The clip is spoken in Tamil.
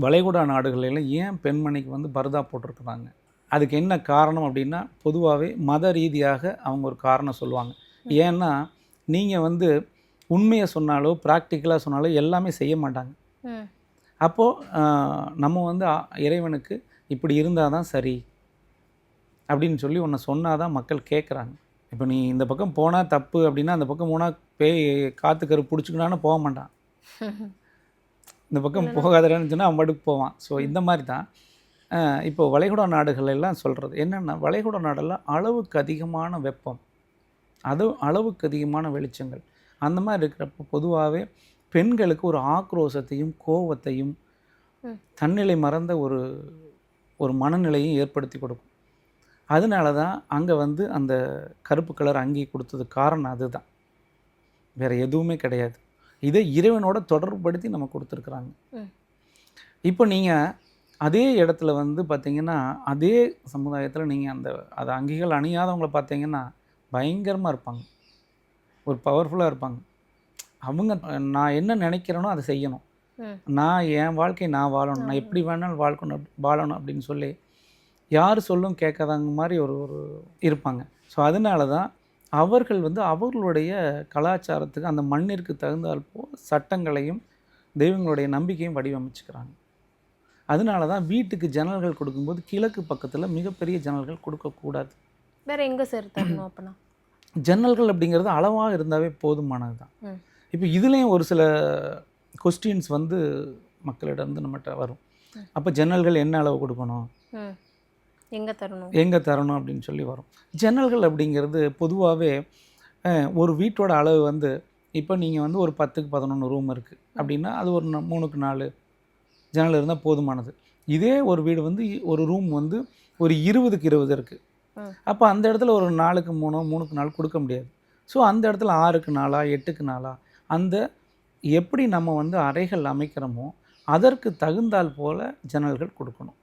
வளைகுடா நாடுகளில் ஏன் பெண்மணிக்கு வந்து பர்தா போட்டிருக்கிறாங்க? அதுக்கு என்ன காரணம் அப்படின்னா, பொதுவாகவே மத ரீதியாக அவங்க ஒரு காரணம் சொல்லுவாங்க. ஏன்னா, நீங்கள் வந்து உண்மையை சொன்னாலோ ப்ராக்டிக்கலாக சொன்னாலோ எல்லாமே செய்ய மாட்டாங்க. அப்போது நம்ம வந்து இறைவனுக்கு இப்படி இருந்தால் தான் சரி அப்படின்னு சொல்லி ஒன்று சொன்னால் தான் மக்கள் கேட்குறாங்க. இப்போ நீ இந்த பக்கம் போனால் தப்பு அப்படின்னா, அந்த பக்கம் போனால் பேய் காற்றுக்கரு பிடிச்சிக்கினான்னு போக மாட்டான். இந்த பக்கம் போகாதன்னு சொன்னால் அவன் பாட்டுக்கு போவான். ஸோ இந்த மாதிரி தான் இப்போ வளைகுடா நாடுகள் எல்லாம் சொல்கிறது என்னென்னா, வளைகுடா நாடெல்லாம் அளவுக்கு அதிகமான வெப்பம், அதுவும் அளவுக்கு அதிகமான வெளிச்சங்கள், அந்த மாதிரி இருக்கிறப்ப பொதுவாகவே பெண்களுக்கு ஒரு ஆக்ரோஷத்தையும் கோபத்தையும் தன்னிலை மறந்த ஒரு ஒரு மனநிலையும் ஏற்படுத்தி கொடுக்கும். அதனால தான் அங்கே வந்து அந்த கருப்பு கலர் அங்கி கொடுத்தது காரணம் அதுதான், வேறு எதுவுமே கிடையாது. இதை இறைவனோட தொடர்புபடுத்தி நம்ம கொடுத்துருக்குறாங்க. இப்போ நீங்கள் அதே இடத்துல வந்து பார்த்திங்கன்னா, அதே சமுதாயத்தில் நீங்கள் அந்த அங்கிகள் அணியாதவங்கள பார்த்தீங்கன்னா பயங்கரமாக இருப்பாங்க, ஒரு பவர்ஃபுல்லாக இருப்பாங்க. அவங்க நான் என்ன நினைக்கிறேனோ அதை செய்யணும், நான் என் வாழ்க்கை நான் வாழணும், நான் எப்படி வேணாலும் வாழணும் அப்படின்னு சொல்லி யார் சொல்லும் கேட்காதாங்க மாதிரி ஒரு இருப்பாங்க. ஸோ அதனால தான் அவர்கள் வந்து அவர்களுடைய கலாச்சாரத்துக்கு அந்த மண்ணிற்கு தகுந்தால் போல் சட்டங்களையும் தெய்வங்களுடைய நம்பிக்கையும் வடிவமைச்சுக்கிறாங்க. அதனால தான் வீட்டுக்கு ஜன்னல்கள் கொடுக்கும்போது கிழக்கு பக்கத்தில் மிகப்பெரிய ஜன்னல்கள் கொடுக்கக்கூடாது. வேறு எங்கே சார் தரணும்? அப்போனா ஜன்னல்கள் அப்படிங்கிறது அளவாக இருந்தாவே போதுமானது தான். இப்போ இதுலேயும் ஒரு சில கொஸ்டின்ஸ் வந்து மக்களிடம் வந்து நம்மகிட்ட வரும். அப்போ ஜன்னல்கள் என்ன அளவு கொடுக்கணும், எங்கே தரணும் அப்படின்னு சொல்லி வரும். ஜன்னல்கள் அப்படிங்கிறது பொதுவாகவே ஒரு வீட்டோட அளவு வந்து இப்போ நீங்கள் வந்து ஒரு 10க்கு 11 ரூம் இருக்குது அப்படின்னா அது ஒரு 3க்கு 4 ஜன்னல் இருந்தால் போதுமானது. இதே ஒரு வீடு வந்து ஒரு ரூம் வந்து ஒரு 20க்கு 20 இருக்குது. அப்போ அந்த இடத்துல ஒரு 4க்கு 3 3க்கு 4 கொடுக்க முடியாது. ஸோ அந்த இடத்துல 6க்கு 4 8க்கு 4 அந்த எப்படி நம்ம வந்து அறைகள் அமைக்கிறோமோ அதற்கு தகுந்தால் போல் ஜன்னல்கள் கொடுக்கணும்.